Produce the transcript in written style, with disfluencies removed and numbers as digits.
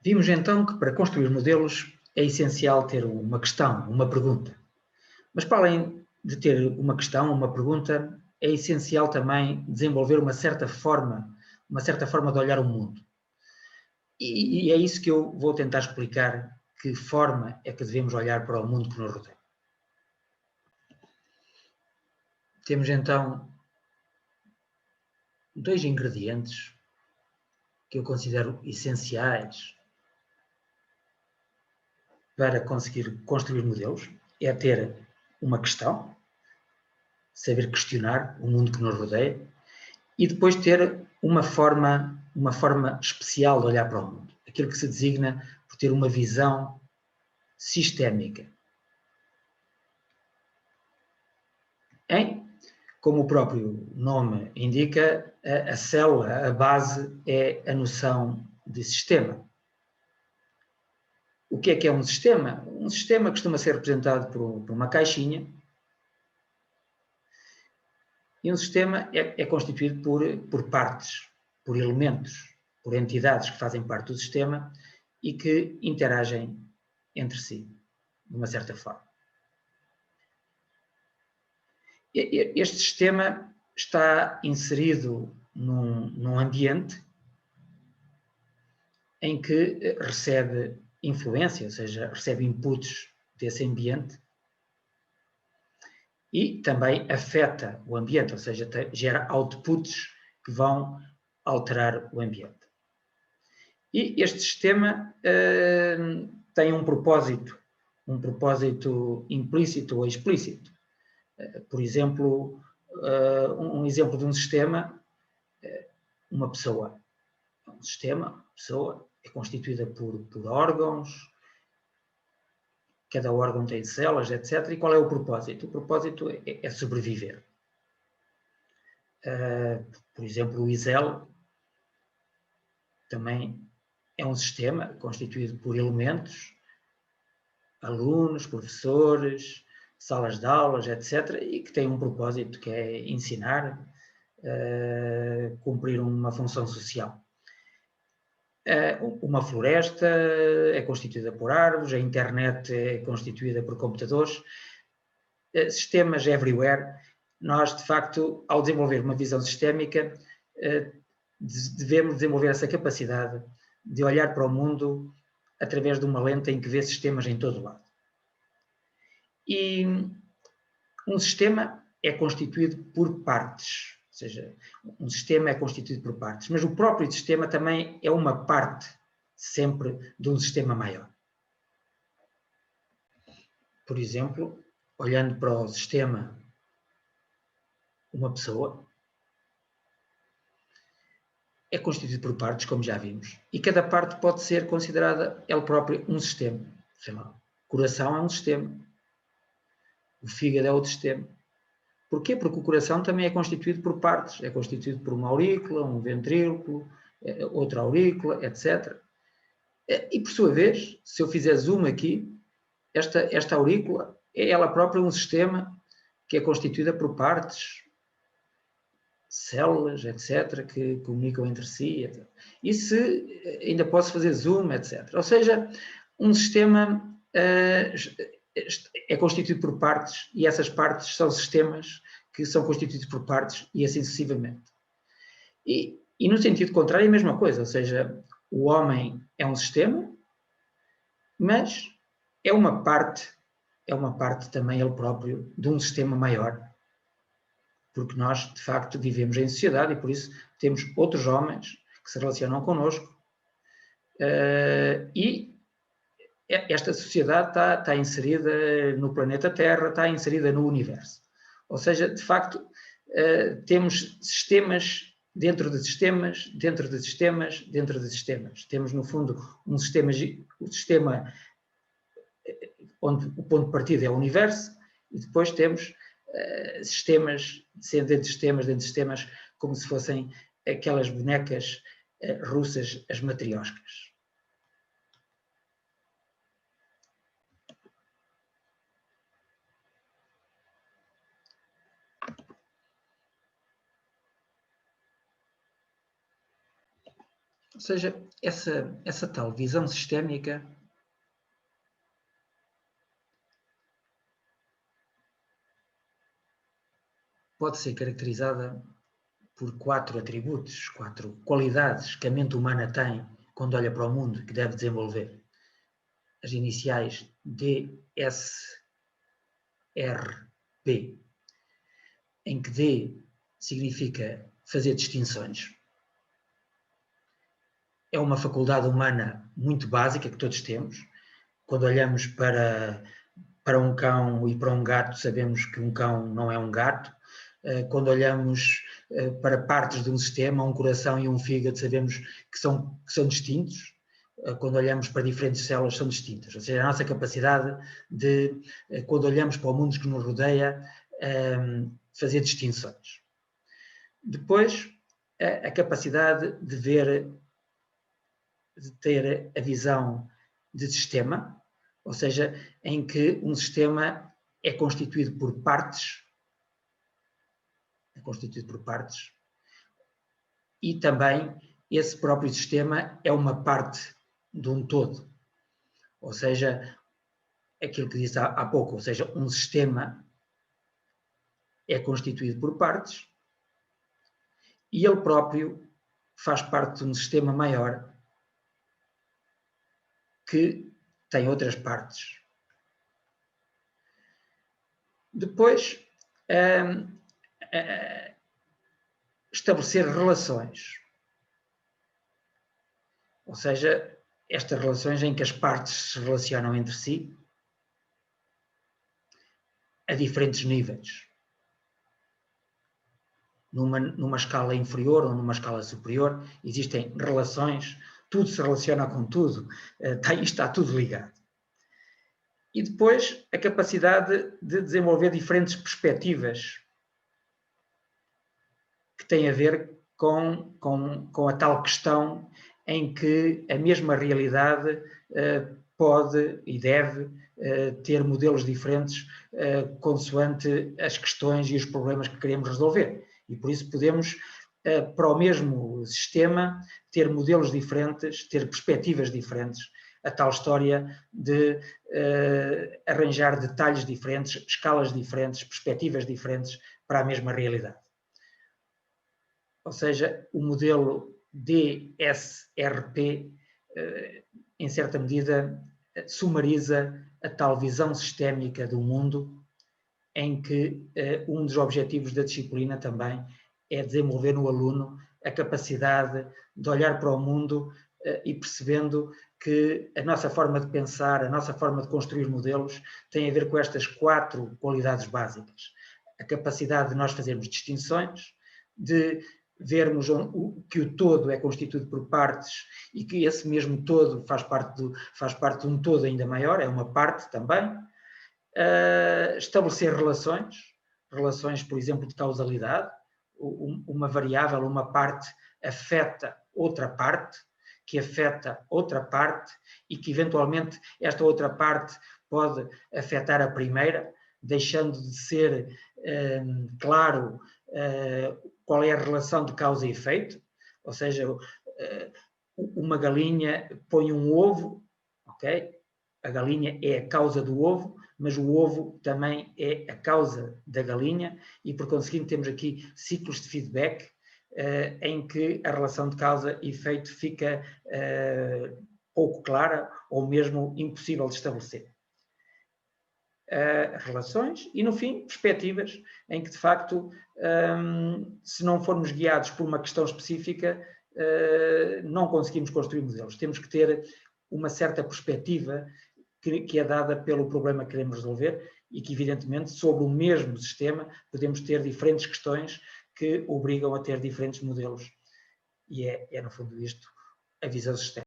Vimos então que para construir modelos é essencial ter uma questão, uma pergunta. Mas para além de ter uma questão, uma pergunta, é essencial também desenvolver uma certa forma de olhar o mundo. E é isso que eu vou tentar explicar, que forma é que devemos olhar para o mundo que nos rodeia. Temos então dois ingredientes que eu considero essenciais para conseguir construir modelos. É ter uma questão, saber questionar o mundo que nos rodeia, e depois ter uma forma especial de olhar para o mundo. Aquilo que se designa por ter uma visão sistémica. Como o próprio nome indica, a célula, a base, é a noção de sistema. O que é um sistema? Um sistema costuma ser representado por uma caixinha, e um sistema é constituído por partes, por elementos, por entidades que fazem parte do sistema e que interagem entre si, de uma certa forma. Este sistema está inserido num ambiente em que recebe influência, ou seja, recebe inputs desse ambiente e também afeta o ambiente, ou seja, gera outputs que vão alterar o ambiente. E este sistema tem um propósito implícito ou explícito. Por exemplo, um exemplo de um sistema, uma pessoa. Um sistema, uma pessoa, é constituída por órgãos, cada órgão tem células, etc. E qual é o propósito? O propósito é sobreviver. Por exemplo, o ISEL também é um sistema constituído por elementos, alunos, professores, salas de aulas, etc., e que tem um propósito que é ensinar, cumprir uma função social. Uma floresta é constituída por árvores, a internet é constituída por computadores, sistemas everywhere. Nós, de facto, ao desenvolver uma visão sistémica, devemos desenvolver essa capacidade de olhar para o mundo através de uma lente em que vê sistemas em todo lado. E um sistema é constituído por partes, ou seja, um sistema é constituído por partes, mas o próprio sistema também é uma parte sempre de um sistema maior. Por exemplo, olhando para o sistema, uma pessoa é constituído por partes, como já vimos, e cada parte pode ser considerada ela própria um sistema. Sei lá, o coração é um sistema, o fígado é outro sistema. Porquê? Porque o coração também é constituído por partes, é constituído por uma aurícula, um ventrículo, outra aurícula, etc. E por sua vez, se eu fizer zoom aqui, esta aurícula é ela própria um sistema que é constituída por partes, células, etc., que comunicam entre si, etc. E se ainda posso fazer zoom, etc. Ou seja, um sistema é constituído por partes e essas partes são sistemas que são constituídos por partes e assim sucessivamente. E no sentido contrário é a mesma coisa, ou seja, o homem é um sistema, mas é uma parte também ele próprio de um sistema maior, porque nós, de facto, vivemos em sociedade e por isso temos outros homens que se relacionam connosco e esta sociedade está inserida no planeta Terra, está inserida no universo. Ou seja, de facto, temos sistemas dentro de sistemas, dentro de sistemas, dentro de sistemas. Temos, no fundo, um sistema onde o ponto de partida é o universo e depois temos sistemas, dentro de sistemas, dentro de sistemas, como se fossem aquelas bonecas russas, as matrioscas. Ou seja, essa tal visão sistémica pode ser caracterizada por 4 atributos, 4 qualidades que a mente humana tem quando olha para o mundo e que deve desenvolver. As iniciais D, S, R, P, em que D significa fazer distinções. É uma faculdade humana muito básica que todos temos. Quando olhamos para um cão e para um gato, sabemos que um cão não é um gato. Quando olhamos para partes de um sistema, um coração e um fígado, sabemos que são distintos. Quando olhamos para diferentes células, são distintas. Ou seja, a nossa capacidade de, quando olhamos para o mundo que nos rodeia, fazer distinções. Depois, a capacidade de ver, de ter a visão de sistema, ou seja, em que um sistema é constituído por partes, e também esse próprio sistema é uma parte de um todo. Ou seja, aquilo que disse há pouco, ou seja, um sistema é constituído por partes e ele próprio faz parte de um sistema maior que tem outras partes. Depois, estabelecer relações. Ou seja, estas relações em que as partes se relacionam entre si a diferentes níveis. Numa escala inferior ou numa escala superior, existem relações, tudo se relaciona com tudo, está tudo ligado. E depois, a capacidade de desenvolver diferentes perspectivas que têm a ver com a tal questão em que a mesma realidade pode e deve ter modelos diferentes consoante as questões e os problemas que queremos resolver. E por isso podemos, para o mesmo sistema, ter modelos diferentes, ter perspectivas diferentes, a tal história de arranjar detalhes diferentes, escalas diferentes, perspectivas diferentes para a mesma realidade. Ou seja, o modelo DSRP, em certa medida, sumariza a tal visão sistémica do mundo, em que um dos objetivos da disciplina também é desenvolver no aluno a capacidade de olhar para o mundo e percebendo que a nossa forma de pensar, a nossa forma de construir modelos tem a ver com estas 4 qualidades básicas. A capacidade de nós fazermos distinções, de vermos que o todo é constituído por partes e que esse mesmo todo faz parte de um todo ainda maior, é uma parte também. Estabelecer relações, por exemplo, de causalidade. Uma variável, uma parte afeta outra parte, que afeta outra parte e que eventualmente esta outra parte pode afetar a primeira, deixando de ser claro qual é a relação de causa e efeito. Ou seja, uma galinha põe um ovo, ok? A galinha é a causa do ovo, mas o ovo também é a causa da galinha e, por conseguinte, temos aqui ciclos de feedback em que a relação de causa e efeito fica pouco clara ou mesmo impossível de estabelecer. Relações e, no fim, perspectivas em que, de facto, se não formos guiados por uma questão específica, não conseguimos construir modelos. Temos que ter uma certa perspectiva que é dada pelo problema que queremos resolver e que, evidentemente, sobre o mesmo sistema podemos ter diferentes questões que obrigam a ter diferentes modelos. E é no fundo, isto a visão sistémica.